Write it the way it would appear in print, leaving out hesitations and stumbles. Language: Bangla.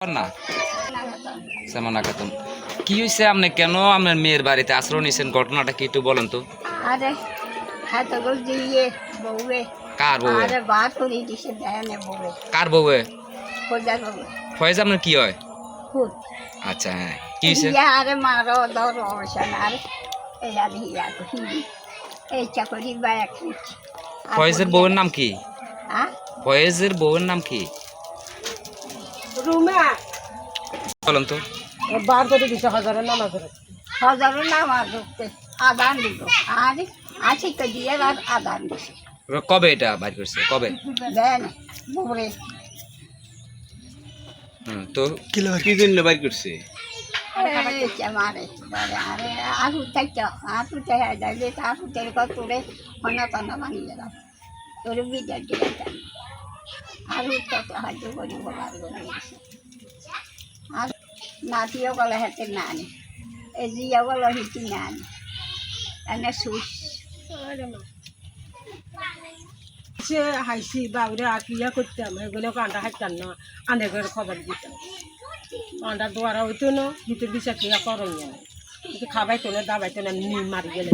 না সামানা খাতুন কি হয়েছে আপনি কেন আপনার মেয়ের বাড়িতে আশ্রয় নিয়েছেন ঘটনাটা কি একটু বলেন তো আরে হাত গোল দিয়ে বউয়ে কার বউ আরে বাত করে দিছে দেনে বউয়ে কার বউ খোঁজা বউ ফয়েজ আপনার কি হয় খুদ আচ্ছা হ্যাঁ কি হয়েছে ইয়া আরে মারো দর অবসান আরে এয়া দিয়া তো হিদি এই চাকরি বা এক ফয়েজের বউয়ের নাম কি আ ফয়েজের বউয়ের নাম কি রুমা বলেন তো বার করে দিছে হাজারের নামাজ হাজারো নাম আর ঢুকতে আদান দিল আরে আছে তো দিয়ে আর আদান দিছে কবে এটা বাইর করছে কবে দেন বউরে তো কি জন্য বাইর করছে মারে আরে আরু থাকতো আরু চাই যাইলে আরু তেল করে হনা টানা ভাঙি গেলাম তোর বিদার দিয়ে আরু তো সাহায্য করি বলার আর নাতিও গেলে হাতে নানি এই জিয়াও গেল হিটি নানি এনে সুস সে হাইছি বাবুরে আর কিয়া করতাম এগুলো আন্ডা হাইতাম না আনেগের খবর দিতাম আন্ডা দোয়ারা হইতো না ভিতর বিচার কিয়া করণ কিন্তু খাবাইতো না দাবাইতো না নি মারি গেলে